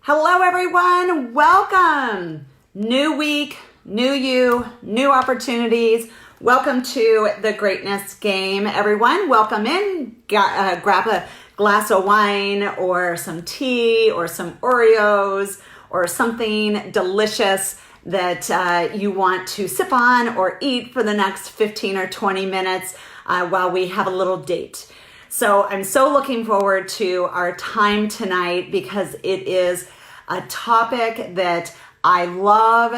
Hello, everyone. Welcome. New week, new you, new opportunities. Welcome to the Greatness Game, everyone. Welcome in. Grab a glass of wine or some tea or some Oreos or something delicious that you want to sip on or eat for the next 15 or 20 minutes while we have a little date. So I'm so looking forward to our time tonight because it is a topic that I love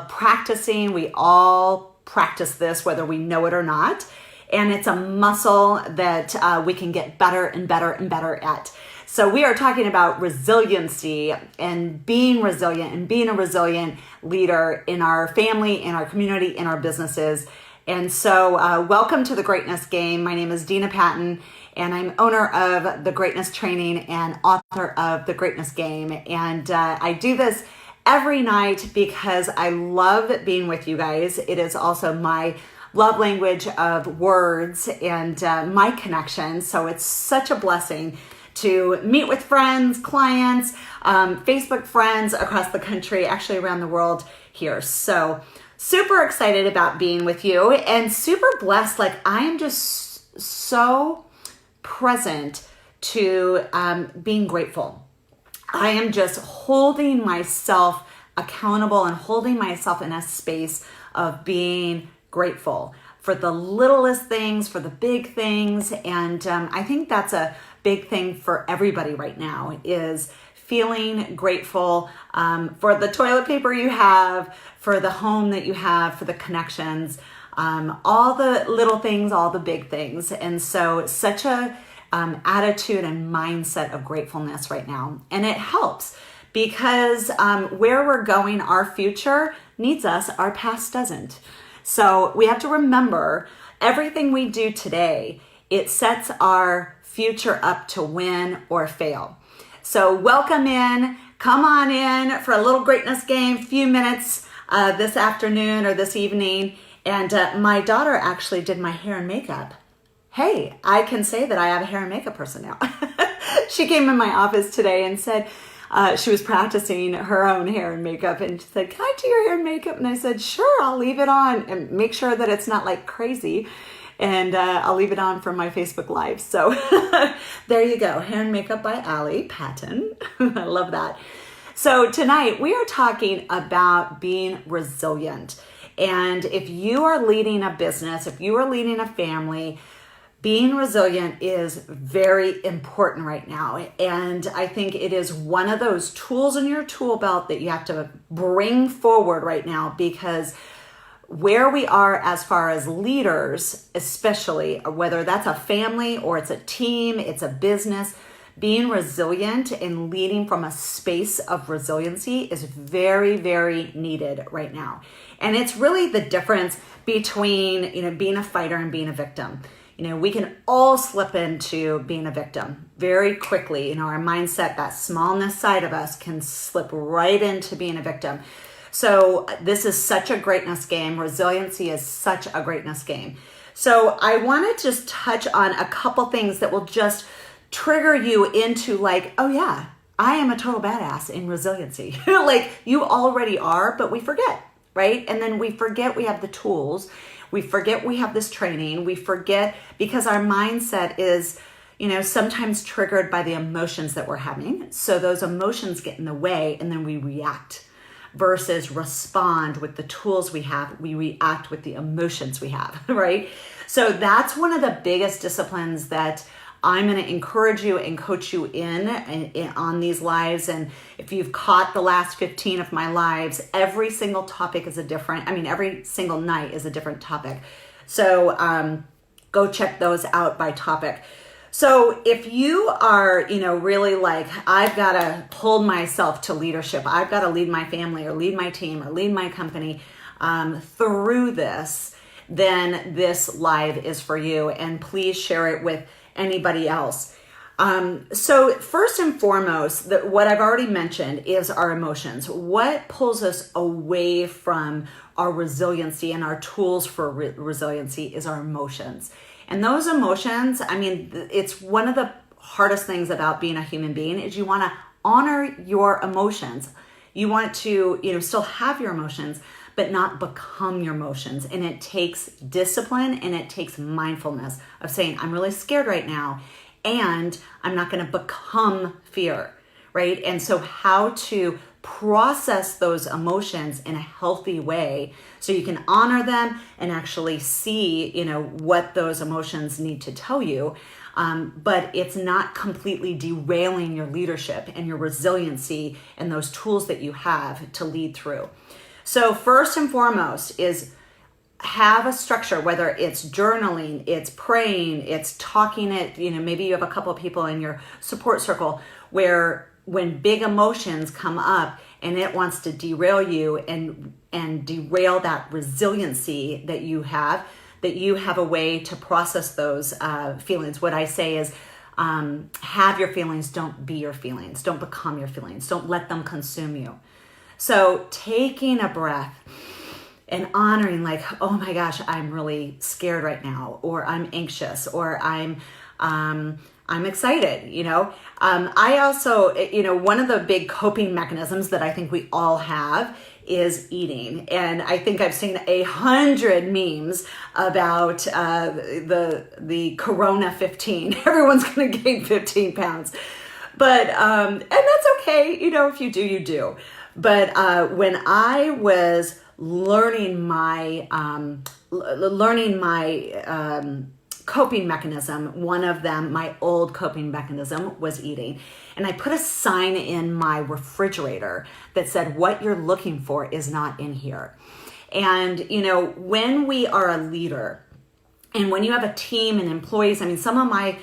practicing. We all practice this, whether we know it or not. And it's a muscle that we can get better and better and better at. So we are talking about resiliency and being resilient and being a resilient leader in our family, in our community, in our businesses. And so welcome to the Greatness Game. My name is Dina Patton, and I'm owner of The Greatness Training and author of The Greatness Game. And I do this every night because I love being with you guys. It is also my love language of words and my connection. So it's such a blessing to meet with friends, clients, Facebook friends across the country, actually around the world here. So super excited about being with you and super blessed. Like I am just so present to being grateful. I am just holding myself accountable and holding myself in a space of being grateful for the littlest things, for the big things. And I think that's a big thing for everybody right now is feeling grateful for the toilet paper you have, for the home that you have, for the connections, all the little things, all the big things. And so such a attitude and mindset of gratefulness right now. And it helps because where we're going, our future needs us, our past doesn't. So we have to remember everything we do today, it sets our future up to win or fail. So welcome in, come on in for a little greatness game, few minutes this afternoon or this evening. And my daughter actually did my hair and makeup. Hey, I can say that I have a hair and makeup person now. She came in my office today and said she was practicing her own hair and makeup. And she said, can I do your hair and makeup? And I said, sure, I'll leave it on and make sure that it's not like crazy. And I'll leave it on for my Facebook Live. So there you go. Hair and makeup by Allie Patton. I love that. So tonight we are talking about being resilient. And if you are leading a business, if you are leading a family, being resilient is very important right now. And I think it is one of those tools in your tool belt that you have to bring forward right now because where we are as far as leaders, especially whether that's a family or it's a team, it's a business, being resilient and leading from a space of resiliency is very, very needed right now. And it's really the difference between, being a fighter and being a victim. We can all slip into being a victim very quickly. Our mindset, that smallness side of us can slip right into being a victim. So this is such a greatness game. Resiliency is such a greatness game. So I want to just touch on a couple things that will just trigger you into like, oh yeah, I am a total badass in resiliency. Like you already are, but we forget, right? And then we forget we have the tools. We forget we have this training. We forget because our mindset is, sometimes triggered by the emotions that we're having. So those emotions get in the way and then we react versus respond with the tools we have. We react with the emotions we have, right? So that's one of the biggest disciplines that I'm going to encourage you and coach you in on these lives. And if you've caught the last 15 of my lives, every single topic is every single night is a different topic. So go check those out by topic. So if you are, really like, I've got to hold myself to leadership, I've got to lead my family or lead my team or lead my company through this, then this live is for you. And please share it with anybody else. So first and foremost, what I've already mentioned is our emotions. What pulls us away from our resiliency and our tools for resiliency is our emotions. And those emotions, it's one of the hardest things about being a human being is you want to honor your emotions. You want to, still have your emotions, but not become your emotions. And it takes discipline and it takes mindfulness of saying, I'm really scared right now, and I'm not going to become fear, right? And so how to process those emotions in a healthy way so you can honor them and actually see, what those emotions need to tell you. But it's not completely derailing your leadership and your resiliency and those tools that you have to lead through. So first and foremost is have a structure, whether it's journaling, it's praying, it's talking it, maybe you have a couple of people in your support circle where when big emotions come up and it wants to derail you and derail that resiliency that you have a way to process those feelings. What I say is have your feelings, don't be your feelings, don't become your feelings, don't let them consume you. So taking a breath and honoring like, oh my gosh, I'm really scared right now, or I'm anxious, or I'm excited, I also, one of the big coping mechanisms that I think we all have is eating. And I think I've seen 100 memes about the Corona 15. Everyone's going to gain 15 pounds. But, and that's okay. If you do, you do. But when I was learning my coping mechanism, one of them, my old coping mechanism, was eating. And I put a sign in my refrigerator that said, what you're looking for is not in here. And, when we are a leader and when you have a team and employees, some of my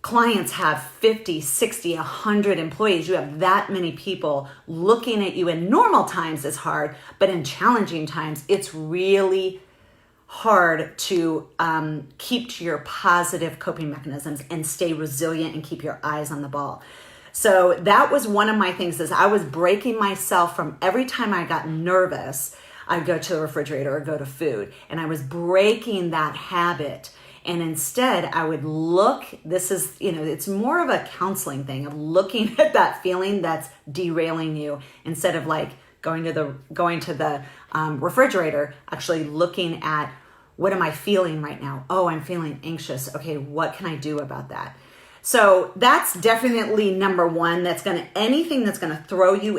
clients have 50, 60, 100 employees. You have that many people looking at you. In normal times it's hard, but in challenging times, it's really hard to keep to your positive coping mechanisms and stay resilient and keep your eyes on the ball. So that was one of my things, is I was breaking myself from every time I got nervous, I'd go to the refrigerator or go to food, and I was breaking that habit. And instead I would look, this is, it's more of a counseling thing of looking at that feeling that's derailing you, instead of like going to the refrigerator, actually looking at, what am I feeling right now? Oh, I'm feeling anxious. Okay, what can I do about that? So that's definitely number one. Anything that's going to throw you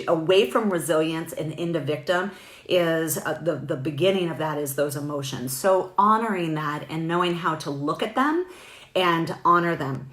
away from resilience and into victim is the beginning of that is those emotions. So honoring that and knowing how to look at them and honor them.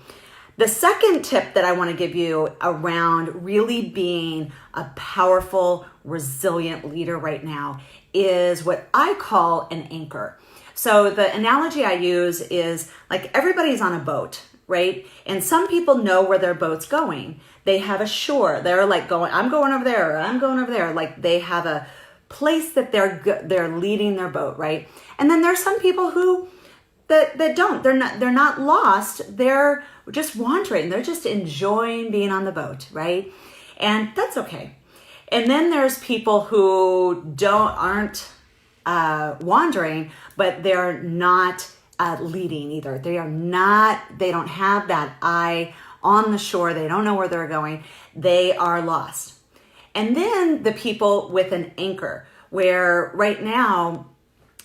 The second tip that I want to give you around really being a powerful, resilient leader right now is what I call an anchor. So the analogy I use is like everybody's on a boat, right? And some people know where their boat's going. They have a shore. They're like I'm going over there, or I'm going over there. Like they have a place that they're leading their boat, right? And then there's some people who that don't. They're not lost. They're just wandering. They're just enjoying being on the boat, right? And that's okay. And then there's people who aren't wandering, but they're not leading either. They don't have that eye on the shore. They don't know where they're going. They are lost. And then the people with an anchor, where right now,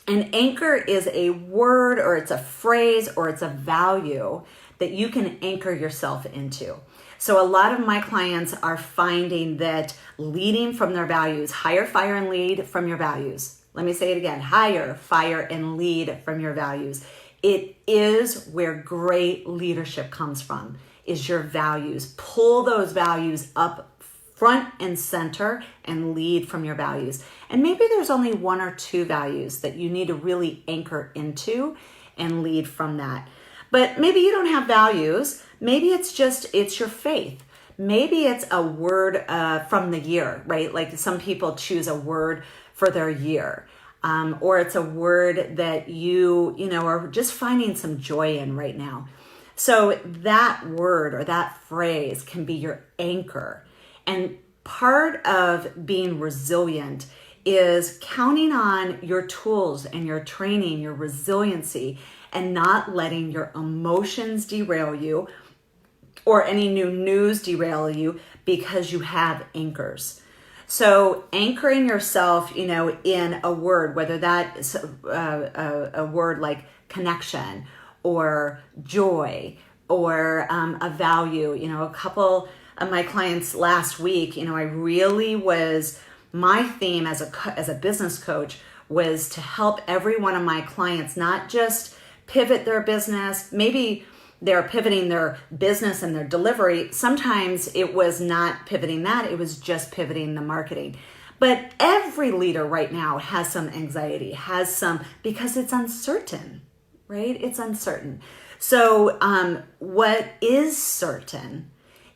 an anchor is a word, or it's a phrase, or it's a value that you can anchor yourself into. So a lot of my clients are finding that leading from their values, hire, fire, and lead from your values. Let me say it again, hire, fire, and lead from your values. It is where great leadership comes from, is your values. Pull those values up front and center and lead from your values. And maybe there's only one or two values that you need to really anchor into and lead from that. But maybe you don't have values. Maybe it's your faith. Maybe it's a word from the year, right? Like some people choose a word for their year. Or it's a word that you are just finding some joy in right now. So that word or that phrase can be your anchor. And part of being resilient is counting on your tools and your training, your resiliency, and not letting your emotions derail you, or any new news derail you because you have anchors. So anchoring yourself, in a word, whether that's a word like connection or joy or a value. A couple of my clients last week, I really was, my theme as a business coach was to help every one of my clients not just pivot their business. Maybe they're pivoting their business and their delivery. Sometimes it was not pivoting that, it was just pivoting the marketing. But every leader right now has some anxiety, because it's uncertain, right? It's uncertain. So what is certain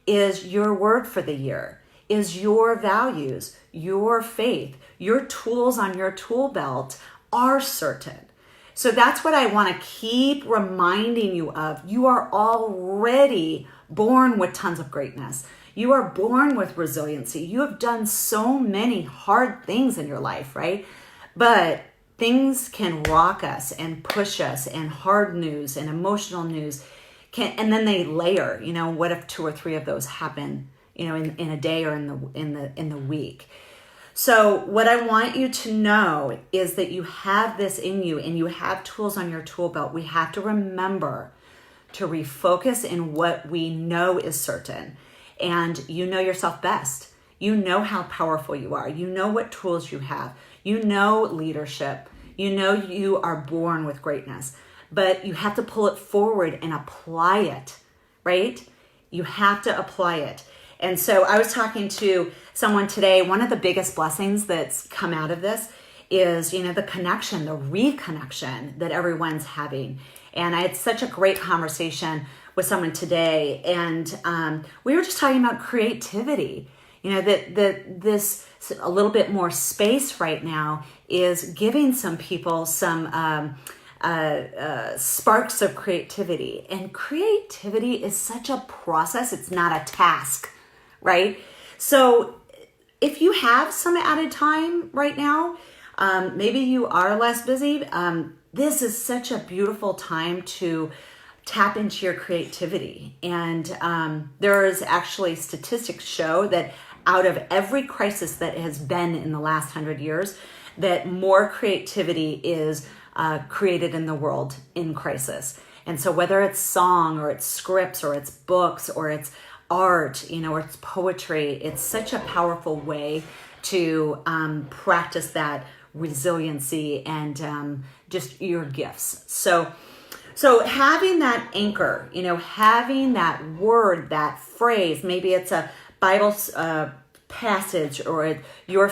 is your word for the year, is your values, your faith, your tools on your tool belt are certain. So that's what I want to keep reminding you of. You are already born with tons of greatness. You are born with resiliency. You have done so many hard things in your life, right? But things can rock us and push us, and hard news and emotional news and then they layer. What if 2 or 3 of those happen, in a day or in the week? So what I want you to know is that you have this in you and you have tools on your tool belt. We have to remember to refocus in what we know is certain. And you know yourself best. You know how powerful you are. You know what tools you have. You know leadership. You know you are born with greatness. But you have to pull it forward and apply it, right? You have to apply it. And so I was talking to someone today. One of the biggest blessings that's come out of this is, the connection, the reconnection that everyone's having. And I had such a great conversation with someone today. And we were just talking about creativity. That this a little bit more space right now is giving some people some sparks of creativity. And creativity is such a process. It's not a task. Right? So if you have some added time right now, maybe you are less busy, this is such a beautiful time to tap into your creativity. And there is actually statistics show that out of every crisis that has been in the last 100 years, that more creativity is created in the world in crisis. And so whether it's song or it's scripts or it's books or it's art, or it's poetry, it's such a powerful way to practice that resiliency and just your gifts. So having that anchor, having that word, that phrase, maybe it's a Bible passage or your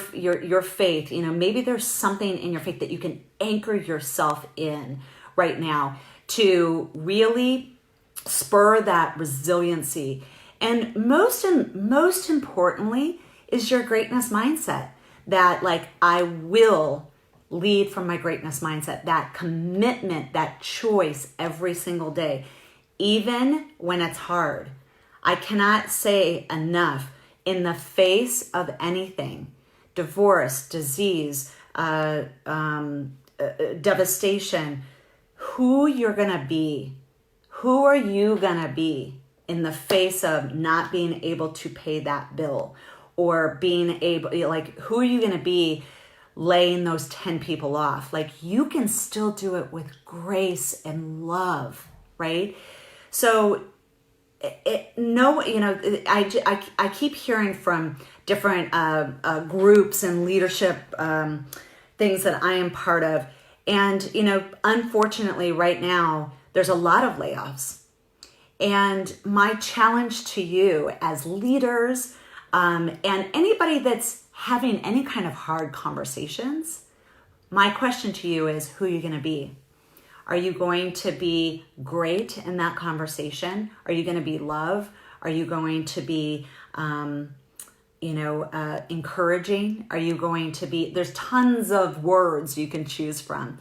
faith, maybe there's something in your faith that you can anchor yourself in right now to really spur that resiliency. And most importantly is your greatness mindset, that I will lead from my greatness mindset, that commitment, that choice every single day, even when it's hard. I cannot say enough, in the face of anything, divorce, disease, devastation, who you're going to be, who are you going to be in the face of not being able to pay that bill, or being able, who are you going to be laying those 10 people off? You can still do it with grace and love, right? So I keep hearing from different groups and leadership things that I am part of. And, unfortunately right now, there's a lot of layoffs. And my challenge to you as leaders and anybody that's having any kind of hard conversations, my question to you is, who are you going to be? Are you going to be great in that conversation? Are you going to be love? Are you going to be, encouraging? Are you going to be, there's tons of words you can choose from.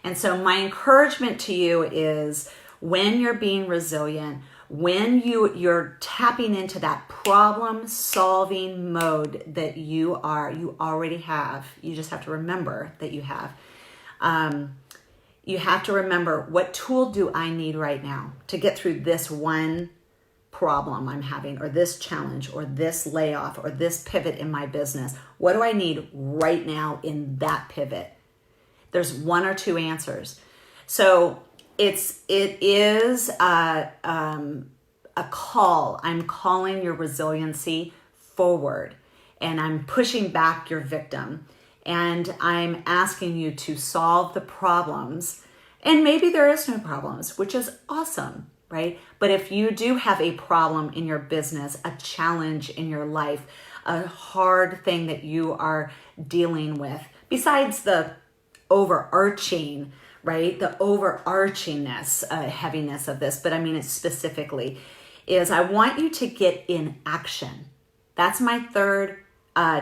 And so my encouragement to you is, when you're being resilient, when you're tapping into that problem solving mode that you already have, you just have to remember that you have. You have to remember, what tool do I need right now to get through this one problem I'm having, or this challenge, or this layoff, or this pivot in my business? What do I need right now in that pivot? There's one or two answers. So it is a call. I'm calling your resiliency forward, and I'm pushing back your victim, and I'm asking you to solve the problems. And maybe there is no problems, which is awesome, right? But if you do have a problem in your business, a challenge in your life, a hard thing that you are dealing with, besides the overarching, right? The overarchingness, heaviness of this, but I mean it specifically, is I want you to get in action. That's my third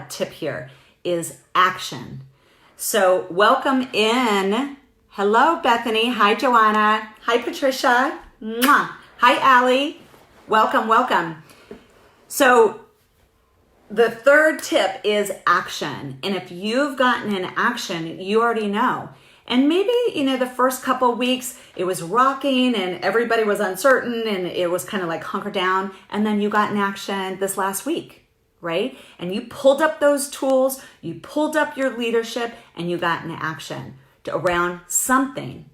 tip here, is action. So welcome in. Hello, Bethany. Hi, Joanna. Hi, Patricia. Mwah. Hi, Allie. Welcome, welcome. So the third tip is action. And if you've gotten in action, you already know. And maybe, the first couple of weeks, it was rocking and everybody was uncertain and it was kind of like hunker down. And then you got in action this last week, right? And you pulled up those tools, you pulled up your leadership, and you got in action around something,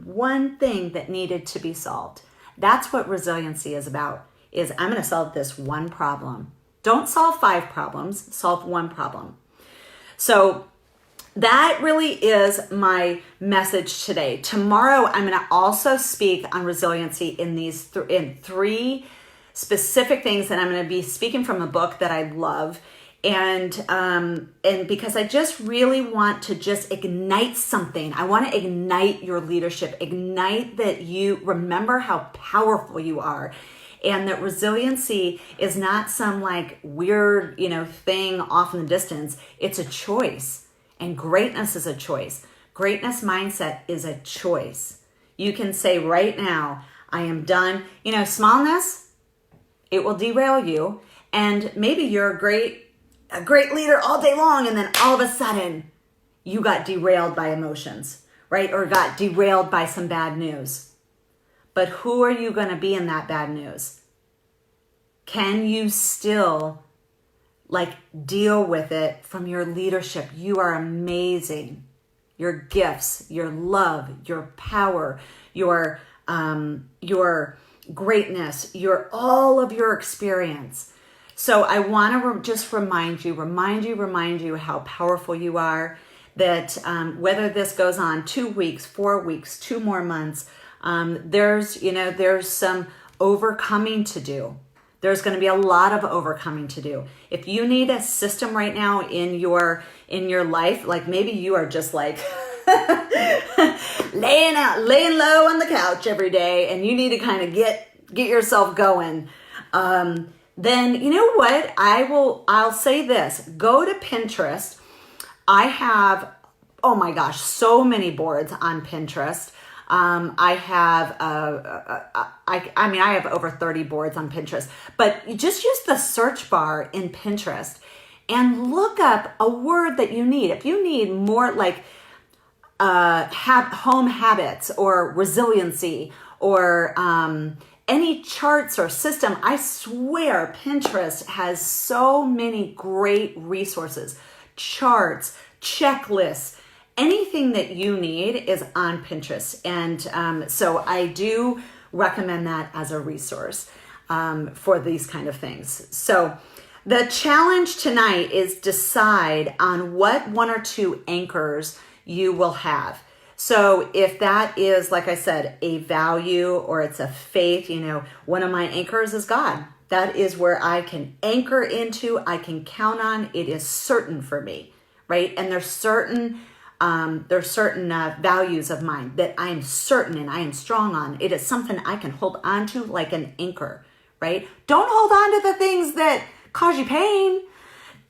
one thing that needed to be solved. That's what resiliency is about, is I'm going to solve this one problem. Don't solve 5 problems, solve one problem. So that really is my message today. Tomorrow, I'm going to also speak on resiliency in these in 3 specific things that I'm going to be speaking from a book that I love. And because I just really want to just ignite something. I want to ignite your leadership, ignite that you remember how powerful you are. And that resiliency is not some like weird, thing off in the distance. It's a choice. And greatness is a choice. Greatness mindset is a choice. You can say right now, I am done. Smallness, it will derail you. And maybe you're a great leader all day long, and then all of a sudden you got derailed by emotions, right? Or got derailed by some bad news. But who are you going to be in that bad news? Can you still deal with it from your leadership? You are amazing. Your gifts, your love, your power, your greatness, all of your experience. So I want to just remind you how powerful you are, that whether this goes on 2 weeks, 4 weeks, 2 more months, there's some overcoming to do. There's going to be a lot of overcoming to do. If you need a system right now in your life, like maybe you are just like laying low on the couch every day, and you need to kind of get yourself going. Then you know what? I'll say this. Go to Pinterest. I have, oh my gosh, so many boards on Pinterest. I have, I have over 30 boards on Pinterest, but you just use the search bar in Pinterest and look up a word that you need. If you need more home habits or resiliency or any charts or system, I swear Pinterest has so many great resources, charts, checklists. Anything that you need is on Pinterest. And so I do recommend that as a resource for these kind of things. So the challenge tonight is decide on what 1 or 2 anchors you will have. So if that is, like I said, a value or it's a faith, one of my anchors is God. That is where I can anchor into, I can count on. It is certain for me, right? And there's certain values of mine that I am certain and I am strong on. It is something I can hold on to like an anchor, right? Don't hold on to the things that cause you pain.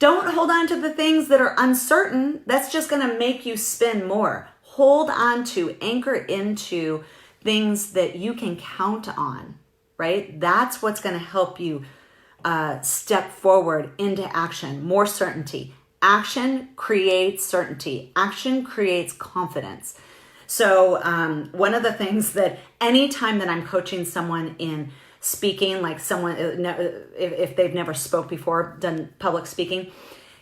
Don't hold on to the things that are uncertain. That's just going to make you spin more. Hold on to, anchor into things that you can count on, right? That's what's going to help you step forward into action, more certainty. Action creates certainty. Action creates confidence. So one of the things that anytime that I'm coaching someone in speaking, like someone, if they've never spoke before, done public speaking,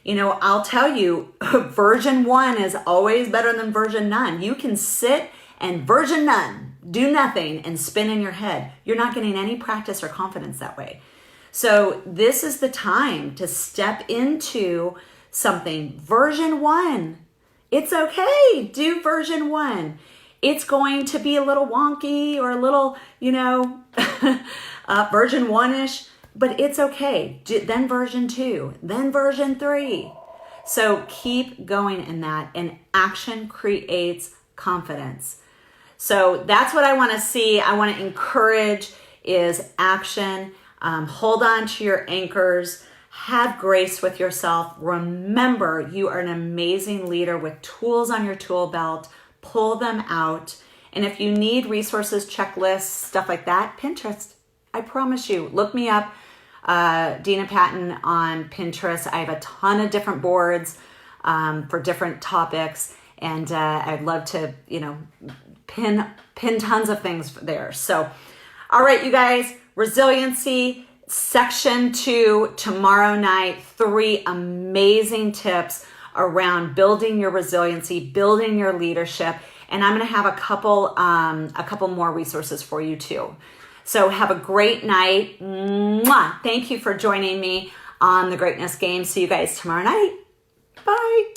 I'll tell you, version 1 is always better than version none. You can sit and version none, do nothing, and spin in your head. You're not getting any practice or confidence that way. So this is the time to step into something. Version 1. It's okay. Do version 1. It's going to be a little wonky or a little, version 1-ish, but it's okay. Then version 2, then version 3. So keep going in that, and action creates confidence. So that's what I want to see. I want to encourage is action. Hold on to your anchors. Have grace with yourself. Remember, you are an amazing leader with tools on your tool belt. Pull them out. And if you need resources, checklists, stuff like that, Pinterest. I promise you, look me up, Dina Patton on Pinterest. I have a ton of different boards for different topics, and I'd love to, pin tons of things there. So, all right, you guys, resiliency section 2 tomorrow night. 3 amazing tips around building your resiliency, building your leadership, and I'm going to have a couple more resources for you too. So have a great night. Mwah! Thank you for joining me on the Greatness Game. See you guys tomorrow night. Bye.